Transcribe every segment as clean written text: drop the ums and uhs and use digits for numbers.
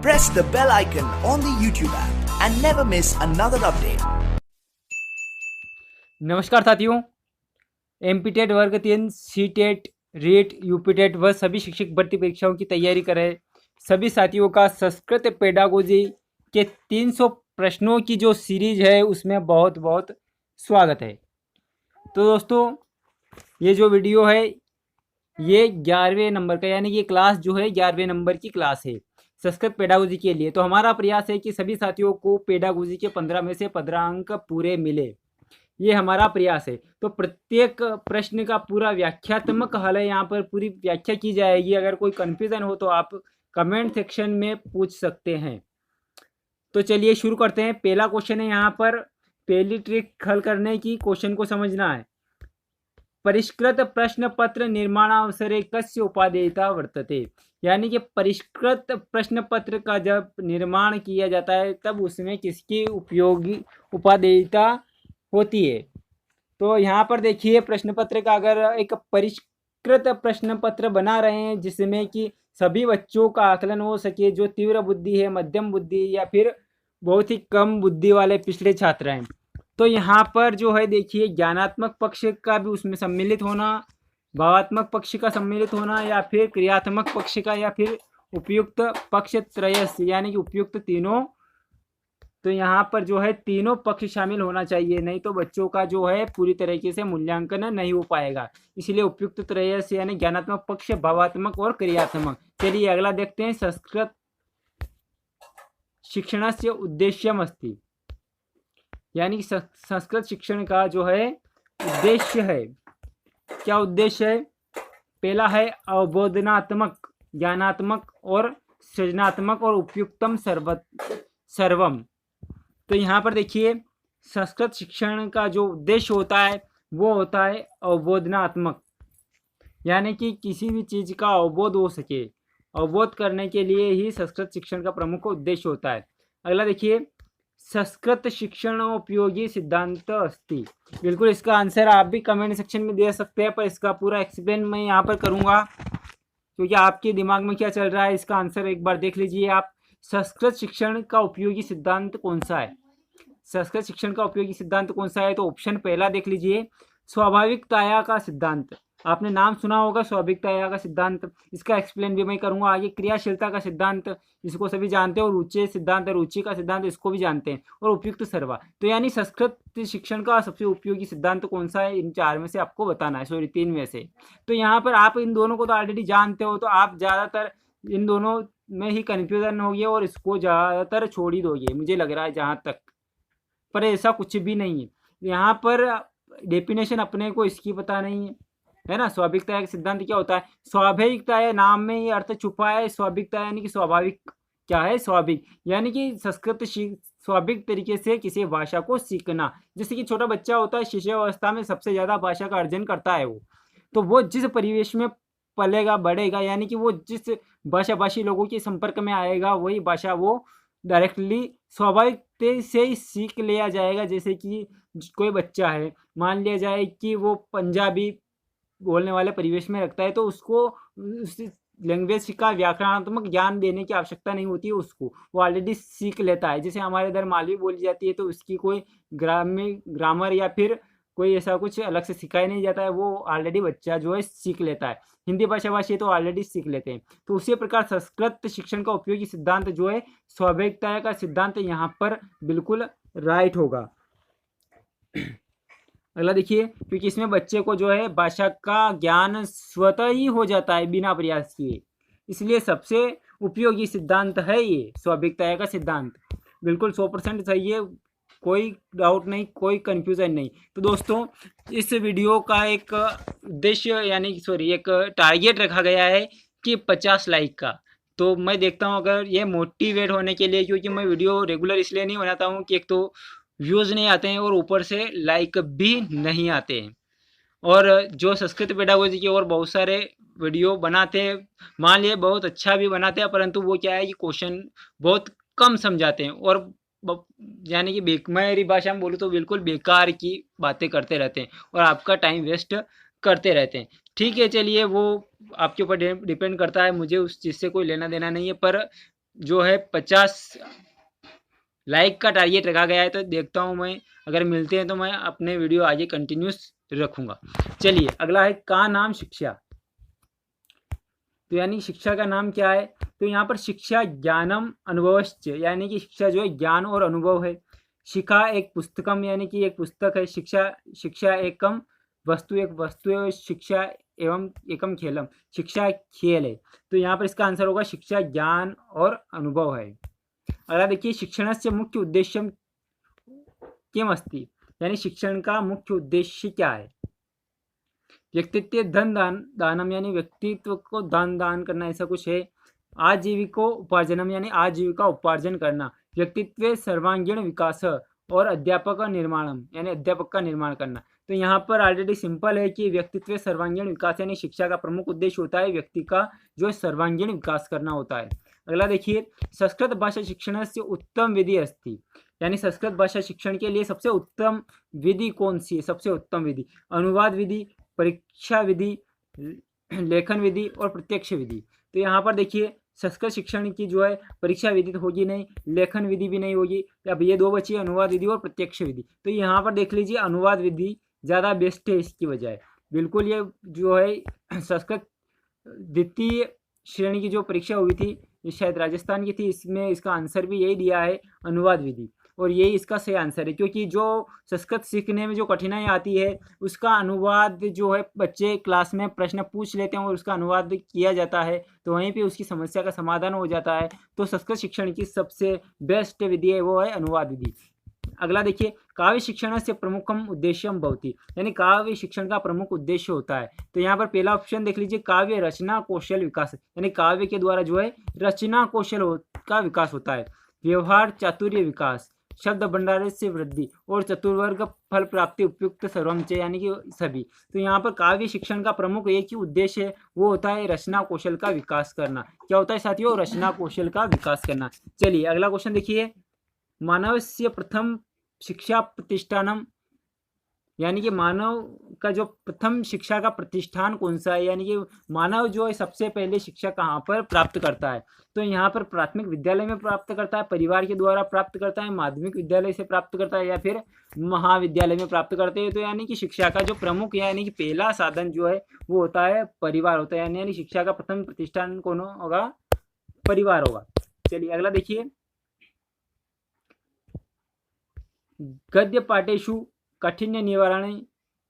Press the bell icon on the YouTube app and never miss another update. नमस्कार साथियों, MP वर्ग 3 सी REET UP व सभी शिक्षक भर्ती परीक्षाओं की तैयारी कर रहे सभी साथियों का संस्कृत पेडागोजी के 300 प्रश्नों की जो सीरीज है उसमें बहुत बहुत स्वागत है। तो दोस्तों, ये जो वीडियो है ये 11वें नंबर का, यानी कि क्लास जो है 11वें नंबर की क्लास है संस्कृत पेडागोजी के लिए। तो हमारा प्रयास है कि सभी साथियों को पेडागोजी के 15 में से 15 अंक पूरे मिले, ये हमारा प्रयास है। तो प्रत्येक प्रश्न का पूरा व्याख्यात्मक हल है, यहाँ पर पूरी व्याख्या की जाएगी। अगर कोई कंफ्यूजन हो तो आप कमेंट सेक्शन में पूछ सकते हैं। तो चलिए शुरू करते हैं। पहला क्वेश्चन है, यहाँ पर पहली ट्रिक हल करने की, क्वेश्चन को समझना है। परिष्कृत प्रश्न पत्र निर्माणावसरे कस्य उपादेयता वर्तते, यानी कि परिष्कृत प्रश्न पत्र का जब निर्माण किया जाता है तब उसमें किसकी उपयोगी उपादेयता होती है। तो यहाँ पर देखिए, प्रश्न पत्र का अगर एक परिष्कृत प्रश्न पत्र बना रहे हैं जिसमें कि सभी बच्चों का आकलन हो सके, जो तीव्र बुद्धि है, मध्यम बुद्धि या फिर बहुत ही कम बुद्धि वाले पिछड़े छात्र हैं, तो यहाँ पर जो है देखिए ज्ञानात्मक पक्ष का भी उसमें सम्मिलित होना, भावात्मक पक्ष का सम्मिलित होना, या फिर क्रियात्मक पक्ष का, या फिर उपयुक्त पक्ष त्रयस यानी कि उपयुक्त तीनों। तो यहाँ पर जो है तीनों पक्ष शामिल होना चाहिए, नहीं तो बच्चों का जो है पूरी तरीके से मूल्यांकन नहीं हो पाएगा। इसलिए उपयुक्त त्रयस यानी ज्ञानात्मक पक्ष, भावात्मक और क्रियात्मक। चलिए अगला देखते हैं। संस्कृत शिक्षणस्य उद्देश्यम अस्ति, यानी कि संस्कृत शिक्षण का जो है उद्देश्य है। क्या उद्देश्य है? पहला है अवबोधनात्मक, ज्ञानात्मक और सृजनात्मक और उपयुक्तम सर्वम। तो यहाँ पर देखिए, संस्कृत शिक्षण का जो उद्देश्य होता है वो होता है अवबोधनात्मक, यानी कि किसी भी चीज़ का अवबोध हो सके, अवबोध करने के लिए ही संस्कृत शिक्षण का प्रमुख उद्देश्य होता है। अगला देखिए, संस्कृत शिक्षण उपयोगी सिद्धांत अस्ति। बिल्कुल, इसका आंसर आप भी कमेंट सेक्शन में दे सकते हैं, पर इसका पूरा एक्सप्लेन मैं यहाँ पर करूँगा क्योंकि आपके दिमाग में क्या चल रहा है इसका आंसर एक बार देख लीजिए आप। संस्कृत शिक्षण का उपयोगी सिद्धांत कौन सा है? संस्कृत शिक्षण का उपयोगी सिद्धांत कौन सा है? तो ऑप्शन पहला देख लीजिए, स्वाभाविकताया का सिद्धांत। आपने नाम सुना होगा स्वाभाविकताया का सिद्धांत, इसका एक्सप्लेन भी मैं करूंगा आगे। क्रियाशीलता का सिद्धांत, इसको सभी जानते हैं, और रुचि सिद्धांत, रुचि का सिद्धांत, इसको भी जानते हैं, और उपयुक्त सर्वा। तो यानी संस्कृत शिक्षण का सबसे उपयोगी सिद्धांत कौन सा है? इन चार में से आपको बताना है, सॉरी 3 में से। तो यहाँ पर आप इन दोनों को तो ऑलरेडी जानते हो, तो आप ज़्यादातर इन दोनों में ही कन्फ्यूजन होगी और इसको ज़्यादातर छोड़ ही दोगे, मुझे लग रहा है जहाँ तक। पर ऐसा कुछ भी नहीं है। यहाँ पर डेफिनेशन अपने को इसकी पता नहीं है ना। स्वाभाविकता का सिद्धांत क्या होता है? स्वाभाविकता है, नाम में ये अर्थ छुपा है। स्वाभाविकता यानी कि स्वाभाविक क्या है? स्वाभाविक, यानी कि संस्कृत स्वाभाविक तरीके से किसी भाषा को सीखना। जैसे कि छोटा बच्चा होता है, शिशुअवस्था में सबसे ज़्यादा भाषा का अर्जन करता है वो जिस परिवेश में पलेगा बढ़ेगा, यानी कि वो जिस भाषाभाषी लोगों के संपर्क में आएगा वही भाषा वो डायरेक्टली स्वाभाविक से ही सीख लिया जाएगा। जैसे कि कोई बच्चा है, मान लिया जाए कि वो पंजाबी बोलने वाले परिवेश में रखता है, तो उसको उस लैंग्वेज का व्याकरणात्मक ज्ञान देने की आवश्यकता नहीं होती है, उसको वो ऑलरेडी सीख लेता है। जैसे हमारे इधर मालवी बोली जाती है, तो उसकी कोई ग्रामर या फिर कोई ऐसा कुछ अलग से सिखाया नहीं जाता है, वो ऑलरेडी बच्चा जो है सीख लेता है। हिंदी भाषाभाषी तो ऑलरेडी सीख लेते हैं। तो उसी प्रकार संस्कृत शिक्षण का उपयोगी सिद्धांत जो है स्वाभाविकता का सिद्धांत, यहाँ पर बिल्कुल राइट होगा। अगला देखिए, क्योंकि इसमें बच्चे को जो है भाषा का ज्ञान स्वतः ही हो जाता है बिना प्रयास किए, इसलिए सबसे उपयोगी सिद्धांत है ये स्वाभाविकता का सिद्धांत। बिल्कुल 100% सही है, कोई डाउट नहीं, कोई कंफ्यूजन नहीं। तो दोस्तों, इस वीडियो का एक उद्देश्य यानी एक टारगेट रखा गया है कि 50 लाइक का। तो मैं देखता हूँ अगर ये मोटिवेट होने के लिए, क्योंकि मैं वीडियो रेगुलर इसलिए नहीं बनाता हूँ कि एक तो व्यूज़ नहीं आते हैं और ऊपर से लाइक भी नहीं आते हैं। और जो संस्कृत पेडागोजी के और बहुत सारे वीडियो बनाते हैं, मान लिए बहुत अच्छा भी बनाते हैं, परंतु वो क्या है कि क्वेश्चन बहुत कम समझाते हैं और यानी कि मेरी भाषा में बोलूँ तो बिल्कुल बेकार की बातें करते रहते हैं और आपका टाइम वेस्ट करते रहते हैं। ठीक है, चलिए वो आपके ऊपर डिपेंड करता है, मुझे उस चीज़ से कोई लेना देना नहीं है, पर जो है 50 लाइक का टारगेट रखा गया है, तो देखता हूँ मैं, अगर मिलते हैं तो मैं अपने वीडियो आगे कंटिन्यूस रखूँगा। चलिए अगला है का नाम शिक्षा। तो यानी शिक्षा का नाम क्या है, तो यहाँ पर शिक्षा ज्ञानम अनुभवश्च, यानी कि शिक्षा जो है ज्ञान और अनुभव है। शिखा एक पुस्तकम, यानी कि एक पुस्तक है। शिक्षा एकम वस्तु, एक वस्तु है। शिक्षा एवं एकम खेलम, शिक्षा एक खेल है। तो यहाँ पर इसका आंसर होगा शिक्षा ज्ञान और अनुभव है। अगला देखिए, शिक्षणस्य मुख्य उद्देश्यम किम अस्ति, यानी शिक्षण का मुख्य उद्देश्य क्या है। व्यक्तित्व धन दानम, यानी व्यक्तित्व को दान करना, ऐसा कुछ है। आजीविको उपार्जनम, यानी आजीविका उपार्जन करना। व्यक्तित्व सर्वांगीण विकास और अध्यापक का निर्माणम, यानी अध्यापक का निर्माण करना। तो यहाँ पर ऑलरेडी सिंपल है कि व्यक्तित्व सर्वांगीण विकास, यानी शिक्षा का प्रमुख उद्देश्य होता है व्यक्ति का जो सर्वांगीण विकास करना होता है। अगला देखिए, संस्कृत भाषा शिक्षण से उत्तम विधि अस्ति, यानी संस्कृत भाषा शिक्षण के लिए सबसे उत्तम विधि कौन सी है। सबसे उत्तम विधि अनुवाद विधि, परीक्षा विधि, लेखन विधि और प्रत्यक्ष विधि। तो यहाँ पर देखिए, संस्कृत शिक्षण की जो है परीक्षा विधि तो होगी नहीं, लेखन विधि भी नहीं होगी। अब ये दो बची, अनुवाद विधि और प्रत्यक्ष विधि। तो यहाँ पर देख लीजिए, अनुवाद विधि ज़्यादा बेस्ट है इसकी बजाय। बिल्कुल ये जो है संस्कृत द्वितीय श्रेणी की जो परीक्षा हुई थी, ये शायद राजस्थान की थी, इसमें इसका आंसर भी यही दिया है, अनुवाद विधि। और यही इसका सही आंसर है, क्योंकि जो संस्कृत सीखने में जो कठिनाई आती है उसका अनुवाद जो है, बच्चे क्लास में प्रश्न पूछ लेते हैं और उसका अनुवाद किया जाता है, तो वहीं पे उसकी समस्या का समाधान हो जाता है। तो संस्कृत शिक्षण की सबसे बेस्ट विधि है वो है अनुवाद विधि। अगला देखिए, काव्य शिक्षण से प्रमुखम उद्देश्यम भवति, यानी काव्य शिक्षण का प्रमुख उद्देश्य होता है। तो यहाँ पर पहला ऑप्शन देख लीजिए, काव्य रचना कौशल विकास, यानी काव्य के द्वारा जो है रचना कौशल का विकास होता है। व्यवहार चातुर्य विकास, शब्द भंडार से वृद्धि और चतुर्वर्ग फल प्राप्ति उपयुक्त सर्वमच, यानी कि सभी। तो यहाँ पर काव्य शिक्षण का प्रमुख एक ही उद्देश्य है, वो होता है रचना कौशल का विकास करना। क्या होता है साथियों, रचना कौशल का विकास करना। चलिए अगला क्वेश्चन देखिए, मानवस्य प्रथम शिक्षा प्रतिष्ठानम, यानी कि मानव का जो प्रथम शिक्षा का प्रतिष्ठान कौन सा है, यानी कि मानव जो है सबसे पहले शिक्षा कहाँ पर प्राप्त करता है। तो यहाँ पर प्राथमिक विद्यालय में प्राप्त करता है, परिवार के द्वारा प्राप्त करता है, माध्यमिक विद्यालय से प्राप्त करता है, या फिर महाविद्यालय में प्राप्त करते हैं। तो यानी कि शिक्षा का जो प्रमुख यानी कि पहला साधन जो है वो होता है परिवार होता है, यानी शिक्षा का प्रथम प्रतिष्ठान कौन होगा, परिवार होगा। चलिए अगला देखिए, गद्य पाठेषु काठिन्य निवारण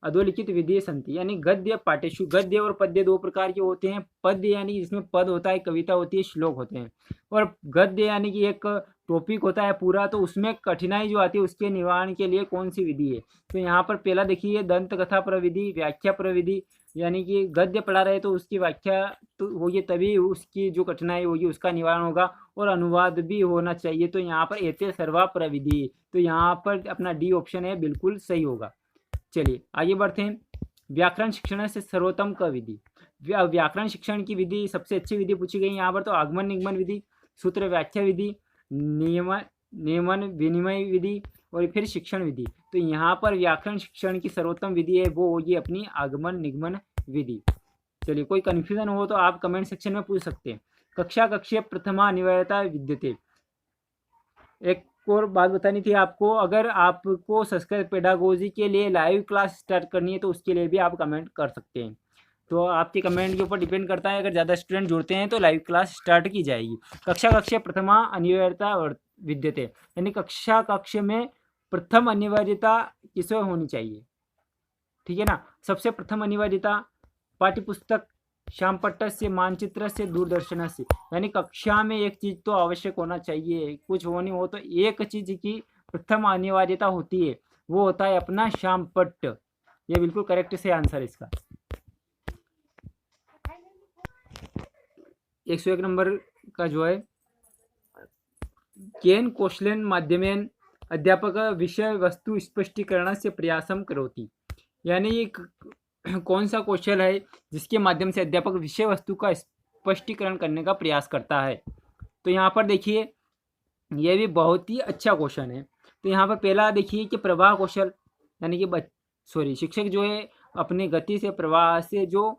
अधोलिखित विधि संति, यानी गद्य पाठेषु, गद्य और पद्य दो प्रकार के होते हैं। पद्य यानी जिसमें पद होता है, कविता होती है, श्लोक होते हैं, और गद्य यानी कि एक टॉपिक होता है पूरा, तो उसमें कठिनाई जो आती है उसके निवारण के लिए कौन सी विधि है। तो यहाँ पर पहला देखिए, दंत कथा प्रविधि, व्याख्या प्रविधि, यानी कि गद्य पढ़ा रहे तो उसकी व्याख्या तो होगी, तभी उसकी जो कठिनाई होगी उसका निवारण होगा, और अनुवाद भी होना चाहिए। तो यहाँ पर एते सर्वा प्रविधि, तो यहाँ पर अपना डी ऑप्शन है, बिल्कुल सही होगा। चलिए आगे बढ़ते हैं, व्याकरण शिक्षण से सर्वोत्तम का विधि। व्याकरण शिक्षण की विधि सबसे अच्छी विधि पूछी गई यहाँ पर, तो आगमन निगमन विधि, सूत्र व्याख्या विधि, नियमन विनिमय विधि और फिर शिक्षण विधि। तो यहाँ पर व्याकरण शिक्षण की सर्वोत्तम विधि है वो होगी अपनी आगमन निगमन विधि। चलिए कोई कन्फ्यूजन हो तो आप कमेंट सेक्शन में पूछ सकते हैं। कक्षा कक्षीय प्रथमा अनिवार्यता विद्यते, एक और बात बतानी थी आपको, अगर आपको संस्कृत पेडागोजी के लिए लाइव क्लास स्टार्ट करनी है तो उसके लिए भी आप कमेंट कर सकते हैं। तो आपके कमेंट के ऊपर डिपेंड करता है, अगर ज़्यादा स्टूडेंट जुड़ते हैं तो लाइव क्लास स्टार्ट की जाएगी। कक्षा कक्षीय प्रथमा अनिवार्यता विद्यते, यानी कक्षा कक्ष में प्रथम अनिवार्यता किसमें होनी चाहिए, ठीक है ना। सबसे प्रथम अनिवार्यता पाठ्यपुस्तक, श्यामपट्ट से, मानचित्र से, दूरदर्शन से, यानी कक्षा में एक चीज तो आवश्यक होना चाहिए, कुछ हो नहीं हो तो एक चीज की प्रथम अनिवार्यता होती है, वो होता है अपना श्यामपट्ट। ये बिल्कुल करेक्ट से आंसर इसका। 101 नंबर का जो है, केन कौशलेन माध्यमेन अध्यापक विषय वस्तु स्पष्टीकरण से प्रयासम करोति, यानी कौन सा कौशल है जिसके माध्यम से अध्यापक विषय वस्तु का स्पष्टीकरण करने का प्रयास करता है। तो यहाँ पर देखिए ये भी बहुत ही अच्छा क्वेश्चन है। तो यहाँ पर पहला देखिए कि प्रवाह कौशल, यानी कि शिक्षक जो है अपनी गति से, प्रवाह से जो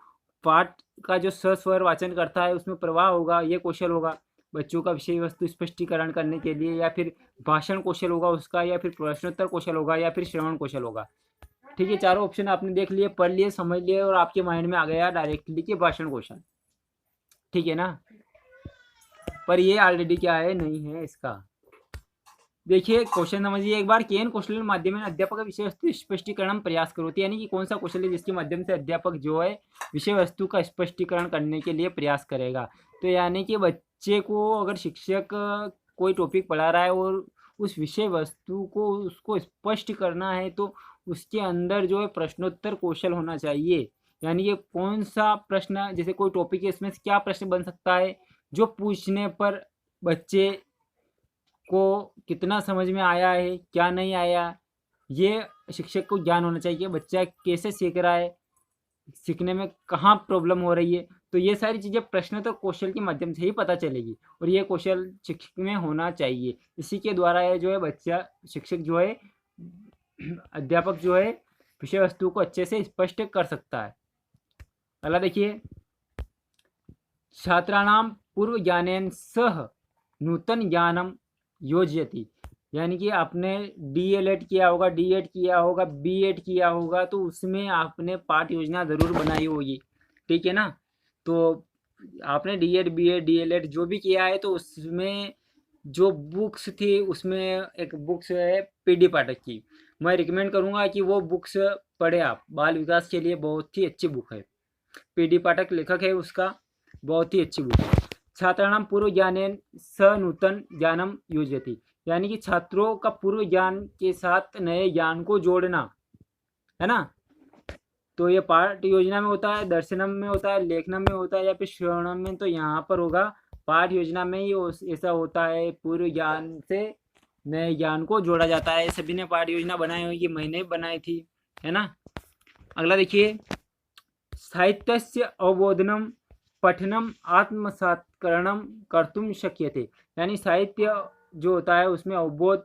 पाठ का जो स्वर वाचन करता है उसमें प्रवाह होगा, ये कौशल होगा। बच्चों का विषय वस्तु स्पष्टीकरण करने के लिए, या फिर भाषण कौशल होगा उसका, या फिर प्रश्नोत्तर कौशल होगा, या फिर श्रवण कौशल होगा। ठीक है, चारों ऑप्शन आपने देख लिए, पढ़ लिए, समझ लिए और आपके माइंड में आ गया डायरेक्टली कि भाषण कौशल। ठीक है ना, पर ये ऑलरेडी क्या है, नहीं है इसका। देखिए क्वेश्चन समझिए एक बार। केन कौशल माध्यम अध्यापक विषय वस्तु स्पष्टीकरण प्रयास करो, यानी कि कौन सा कौशल है जिसके माध्यम से अध्यापक जो है विषय वस्तु का स्पष्टीकरण करने के लिए प्रयास करेगा। तो यानी कि बच्चे को अगर शिक्षक कोई टॉपिक पढ़ा रहा है और उस विषय वस्तु को उसको स्पष्ट करना है, तो उसके अंदर जो है प्रश्नोत्तर कौशल होना चाहिए। यानी कि कौन सा प्रश्न, जैसे कोई टॉपिक है इसमें से क्या प्रश्न बन सकता है, जो पूछने पर बच्चे को कितना समझ में आया है, क्या नहीं आया, ये शिक्षक को ज्ञान होना चाहिए। बच्चा कैसे सीख रहा है, सीखने में कहाँ प्रॉब्लम हो रही है, तो ये सारी चीज़ें प्रश्नोत्तर कौशल के माध्यम से ही पता चलेगी, और ये कौशल शिक्षक में होना चाहिए। इसी के द्वारा ये जो है बच्चा, शिक्षक जो है, अध्यापक जो है विषय वस्तु को अच्छे से स्पष्ट कर सकता है। अगला देखिए, छात्राणां पूर्व ज्ञानेन सह नूतन ज्ञानम योजयति, यानी कि आपने DLED किया होगा, D.Ed किया होगा, B.Ed किया होगा, तो उसमें आपने पाठ योजना ज़रूर बनाई होगी। ठीक है ना, तो आपने D.Ed B.Ed D.LED जो भी किया है, तो उसमें जो बुक्स थी, उसमें एक बुक्स है PD पाठक की, मैं रिकमेंड करूँगा कि वो बुक्स पढ़े आप। बाल विकास के लिए बहुत ही अच्छी बुक है, PD पाठक लेखक है उसका, बहुत ही अच्छी बुक है। छात्राणां पूर्व ज्ञानेन स नूतन ज्ञानम योजयति, यानी कि छात्रों का पूर्व ज्ञान के साथ नए ज्ञान को जोड़ना, है ना। तो ये पाठ योजना में होता है, दर्शनम में होता है, लेखनम में होता है, या फिर श्रवणम में, तो यहाँ पर होगा पाठ योजना में ही ऐसा होता है, पूर्व ज्ञान से नए ज्ञान को जोड़ा जाता है। सभी ने पाठ योजना बनाई होगी, मैंने बनाई थी, है ना। अगला देखिए, साहित्यस्य अवबोधनम पठनम आत्मसात्करणम कर्तुम शक्यते, यानी साहित्य जो होता है उसमें अवबोध,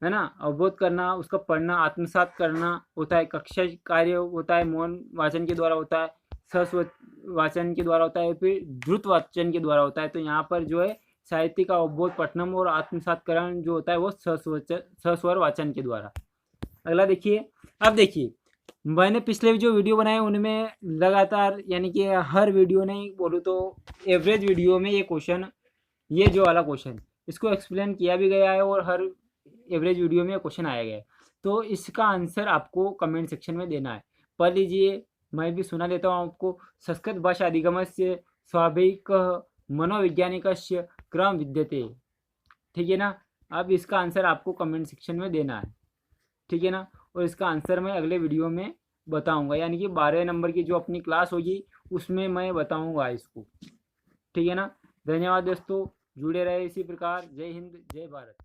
है ना, अवबोध करना, उसका पढ़ना, आत्मसात करना होता है। कक्षा कार्य होता है, मौन वाचन के द्वारा होता है, सस्वर वाचन के द्वारा होता है, फिर द्रुत वाचन के द्वारा होता है। तो यहाँ पर जो है साहित्य का अवबोध, पठनम और आत्मसात्करण जो होता है वो सस्वर वाचन के द्वारा। अगला देखिए, अब देखिए मैंने पिछले जो वीडियो बनाए उनमें लगातार, यानी कि हर वीडियो नहीं बोलूँ तो एवरेज वीडियो में ये क्वेश्चन, ये जो वाला क्वेश्चन, इसको एक्सप्लेन किया भी गया है, और हर एवरेज वीडियो में क्वेश्चन आया गया है। तो इसका आंसर आपको कमेंट सेक्शन में देना है। पढ़ लीजिए, मैं भी सुना देता हूँ आपको। संस्कृत भाषा अधिगमस्य स्वाभाविक मनोवैज्ञानिकस्य क्रम विद्यते, ठीक है ना। अब इसका आंसर आपको कमेंट सेक्शन में देना है, ठीक है ना, और इसका आंसर मैं अगले वीडियो में बताऊंगा, यानी कि 12 नंबर की जो अपनी क्लास होगी उसमें मैं बताऊंगा इसको, ठीक है ना। धन्यवाद दोस्तों, जुड़े रहे इसी प्रकार। जय हिंद, जय भारत।